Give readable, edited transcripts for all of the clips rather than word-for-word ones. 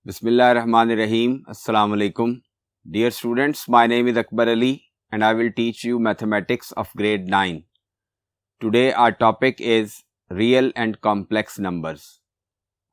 Bismillahirrahmanirrahim. Assalamu alaikum. Dear students, my name is Akbar Ali and I will teach you mathematics of grade 9. Today our topic is real and complex numbers.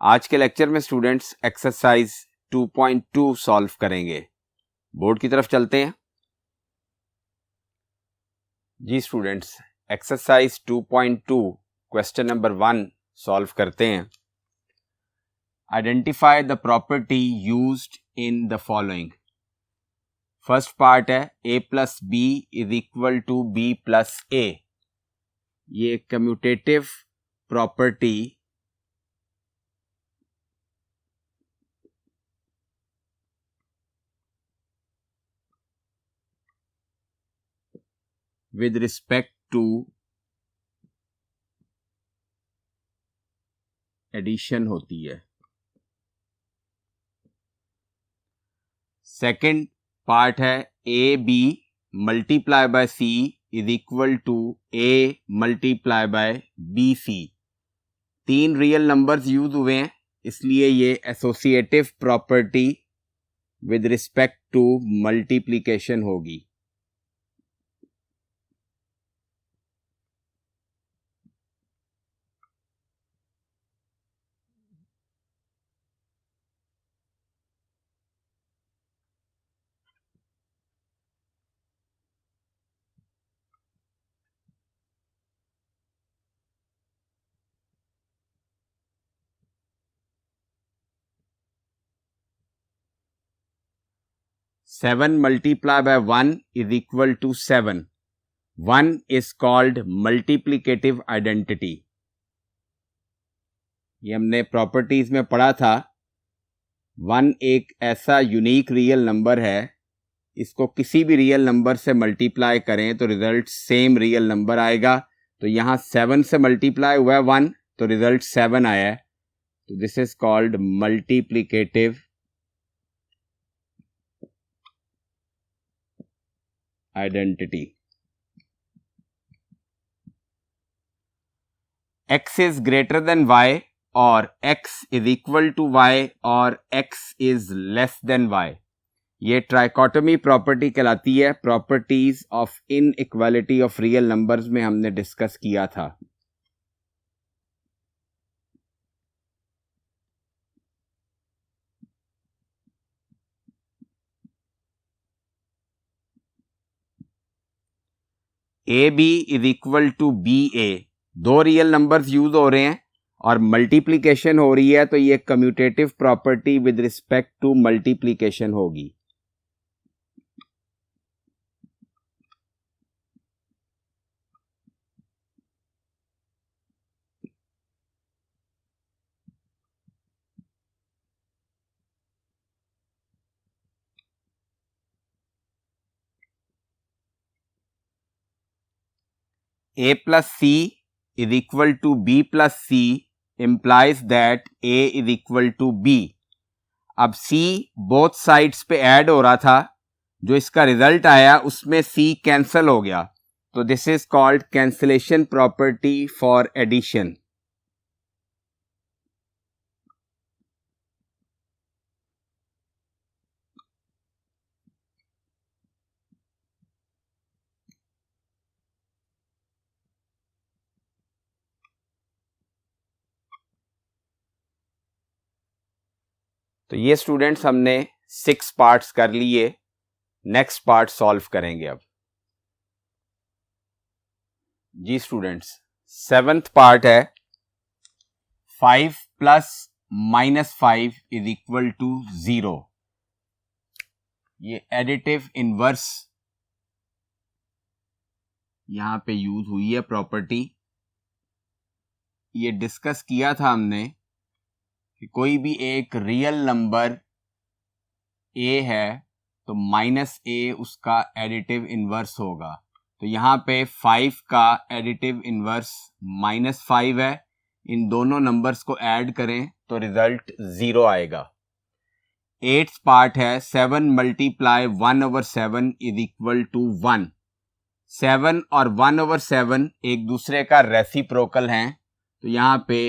आज के lecture में students exercise 2.2 solve करेंगे. Board की तरफ चलते हैं. जी students, exercise 2.2 question number 1 solve करते हैं. Identify the property used in the following. First part है a plus b is equal to b plus a. ये commutative property with respect to addition होती है. सेकेंड पार्ट है A B multiply by C is equal to A multiply by B C. 3 real numbers use हुए हैं, इसलिए ये associative property with respect to multiplication होगी. Seven multiplied by 1 is equal to 7. 1 is called multiplicative identity. ये हमने properties में पढ़ा था. 1 एक ऐसा यूनिक रियल नंबर है, इसको किसी भी रियल नंबर से मल्टीप्लाई करें तो रिजल्ट सेम रियल नंबर आएगा. तो यहाँ 7 से मल्टीप्लाई हुआ है 1, तो रिजल्ट 7 आया है. तो this is called multiplicative identity. X is greater than y or x is equal to y or x is less than y. ये ट्राइकोटोमी प्रॉपर्टी कहलाती है. Properties of inequality of real numbers में हमने discuss किया था. A B is equal to B A. 2 real numbers use हो रहे हैं और मल्टीप्लिकेशन हो रही है, तो ये commutative property with respect to multiplication होगी. A plus C is equal to B plus C implies that A is equal to B. अब C बोथ साइड्स पे ऐड हो रहा था, जो इसका रिजल्ट आया उसमें C कैंसल हो गया. तो this is called cancellation property for addition. तो ये स्टूडेंट्स हमने 6 पार्ट्स कर लिए. नेक्स्ट पार्ट सॉल्व करेंगे अब. जी स्टूडेंट्स, 7th पार्ट है 5 plus minus 5 is equal to 0. ये एडिटिव इनवर्स यहां पे यूज हुई है प्रॉपर्टी. ये डिस्कस किया था हमने कि कोई भी एक रियल नंबर a है तो माइनस a उसका एडिटिव इनवर्स होगा. तो यहाँ पे 5 का एडिटिव इनवर्स -5 है. इन दोनों नंबर्स को ऐड करें तो रिजल्ट 0 आएगा. 8th पार्ट है 7 मल्टीप्लाई 1/7 इज इक्वल टू 1. 7 और 1/7 एक दूसरे का रेसिप्रोकल हैं, तो यहाँ पे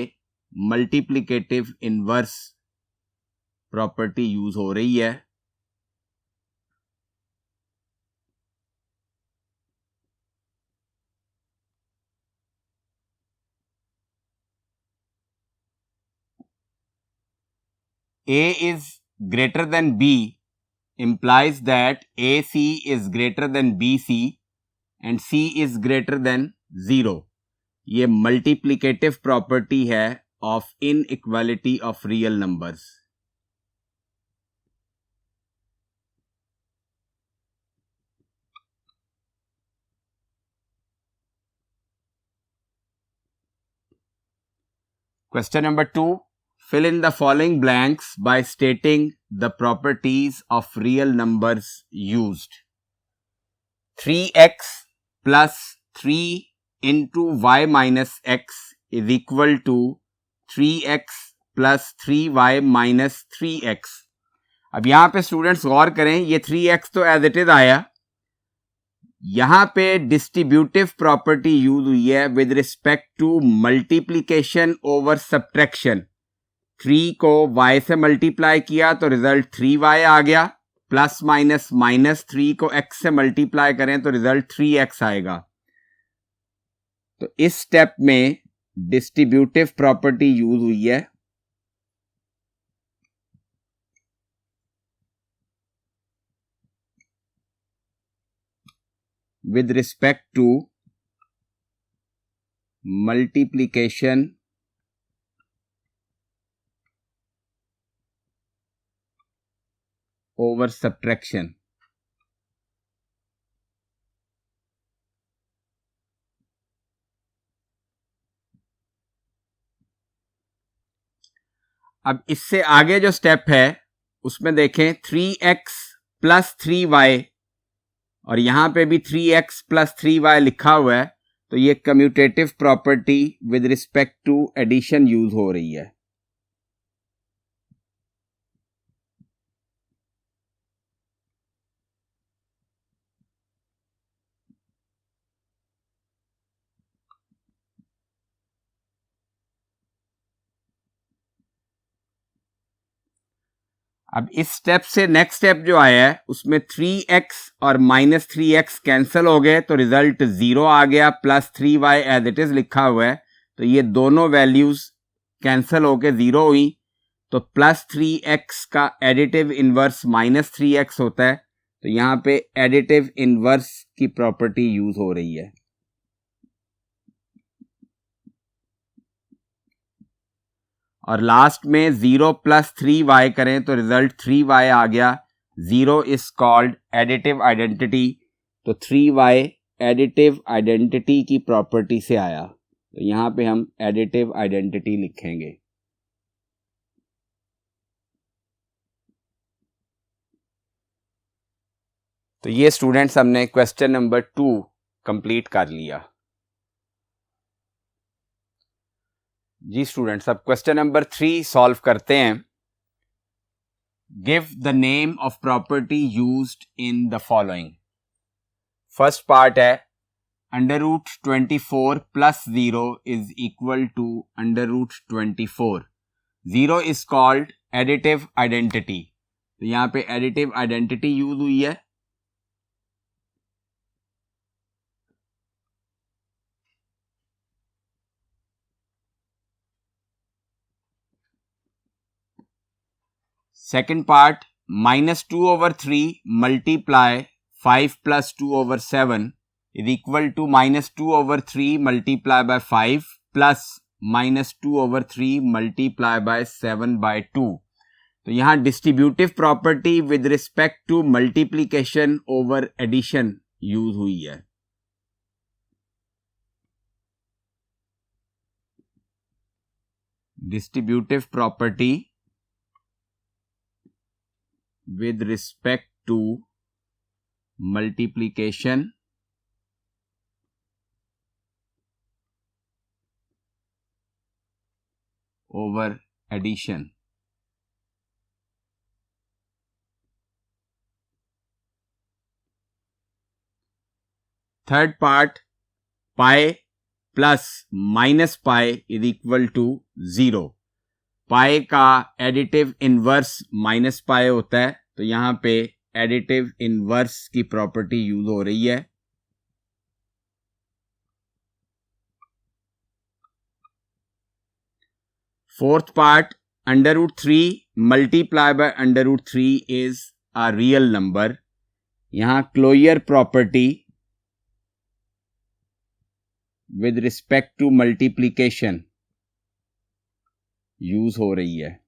मल्टीप्लिकेटिव इनवर्स प्रॉपर्टी यूज हो रही है। A is greater than B implies that AC is greater than BC and C is greater than 0. ये मल्टीप्लिकेटिव प्रॉपर्टी है of inequality of real numbers. Question number 2. Fill in the following blanks by stating the properties of real numbers used. 3x plus 3 into y minus x is equal to 3x plus 3y minus 3x. अब यहां पे students गौर करें, ये 3x तो as it is आया, यहां पे distributive property use हुई है with respect to multiplication over subtraction. 3 को y से मल्टीप्लाई किया तो रिजल्ट 3y आ गया, प्लस माइनस माइनस 3 को x से मल्टीप्लाई करें तो रिजल्ट 3x आएगा। तो इस स्टेप में डिस्ट्रीब्यूटिव प्रॉपर्टी यूज हुई है with respect to multiplication over subtraction. अब इससे आगे जो स्टेप है उसमें देखें 3x प्लस 3y और यहां पे भी 3x प्लस 3y लिखा हुआ है, तो ये commutative property with respect to addition use हो रही है। अब इस स्टेप से नेक्स्ट स्टेप जो आया है उसमें 3x और माइनस 3x कैंसिल हो गए तो रिजल्ट 0 आ गया, plus 3y as it is लिखा हुआ है, तो ये दोनों वैल्यूज कैंसिल होके 0 हुई, तो प्लस 3x का एडिटिव इनवर्स माइनस 3x होता है, तो यहां पे एडिटिव इनवर्स की प्रॉपर्टी यूज हो रही है। और लास्ट में 0 प्लस 3y करें तो रिजल्ट 3y आ गया। 0 इज कॉल्ड एडिटिव आइडेंटिटी, तो 3y एडिटिव आइडेंटिटी की प्रॉपर्टी से आया, तो यहां पे हम एडिटिव आइडेंटिटी लिखेंगे। तो ये स्टूडेंट्स हमने क्वेश्चन नंबर 2 कंप्लीट कर लिया। जी स्टूडेंट्स, अब क्वेश्चन नंबर 3 सॉल्व करते हैं। Give the name of property used in the following. First part है √24 plus 0 is equal to √24। 0 is called additive identity, तो यहां पे एडिटिव आइडेंटिटी यूज हुई है। Second part -2/3 multiply 5 plus 2/7 is equal to -2/3 multiply by 5 plus -2/3 multiply by 7/2। तो यहां distributive property with respect to multiplication over addition use हुई है। Distributive property with respect to multiplication over addition। Third part pi plus minus pi is equal to 0। Pi का additive inverse minus pi होता है, तो यहां पे additive inverse की property use हो रही है। Fourth part, √3 multiply by √3 is a real number. यहां closure property with respect to multiplication use हो रही है।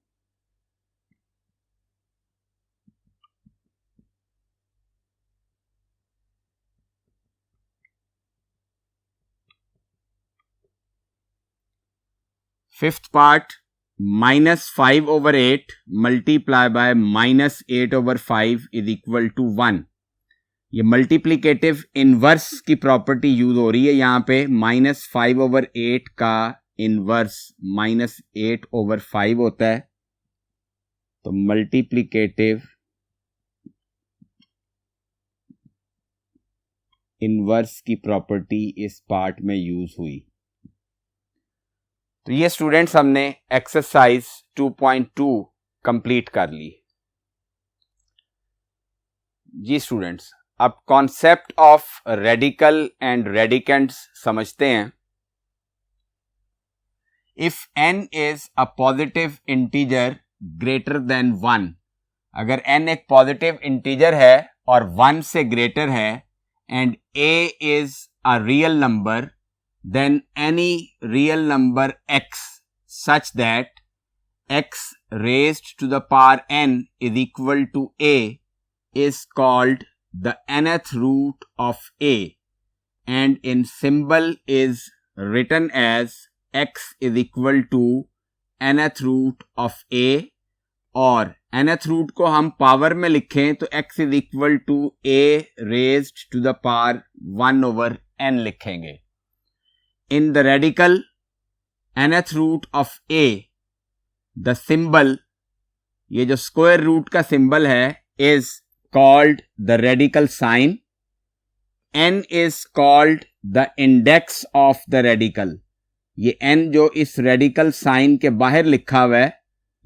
Fifth part, -5/8 multiply by -8/5 is equal to 1। ये मल्टीप्लीकेटिव इनवर्स की प्रॉपर्टी यूज हो रही है। यहां पे -5/8 का इनवर्स -8/5 होता है, तो मल्टीप्लीकेटिव इनवर्स की प्रॉपर्टी इस पार्ट में यूज हुई। तो ये स्टूडेंट्स हमने एक्सरसाइज 2.2 कंप्लीट कर ली। जी स्टूडेंट्स, अब कॉन्सेप्ट ऑफ रेडिकल एंड रेडिकेंड्स समझते हैं। If n is a positive integer greater than 1, अगर n एक पॉजिटिव इंटीजर है और 1 से ग्रेटर है, and a is a real number, then any real number x such that x raised to the power n is equal to a is called the nth root of a, and in symbol is written as x is equal to nth root of a, और nth root को हम power में लिखें तो x is equal to a raised to the power 1/n लिखेंगे। In the radical nth root of a, the symbol, ये जो square root का सिंबल है, is called the radical sign. n is called the index of the radical. ये n जो इस radical sign के बाहर लिखा हुआ है,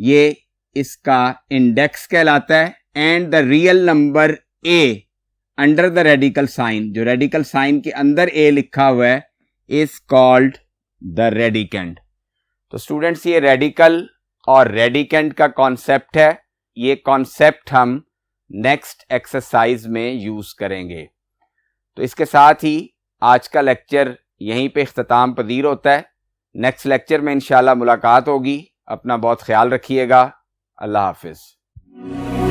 ये इसका इंडेक्स कहलाता है। And the real number a under the radical sign, जो रेडिकल साइन के अंदर a लिखा हुआ है, इज कॉल्ड द रेडिकेंड। तो स्टूडेंट्स, ये रेडिकल और रेडिकेंड का कॉन्सेप्ट है। ये कॉन्सेप्ट हम नेक्स्ट एक्सरसाइज में यूज करेंगे। तो इसके साथ ही आज का लेक्चर यहीं पे इख्तिताम पजीर होता है। नेक्स्ट लेक्चर में इंशाल्लाह मुलाकात होगी। अपना बहुत ख्याल रखिएगा। अल्लाह हाफिज।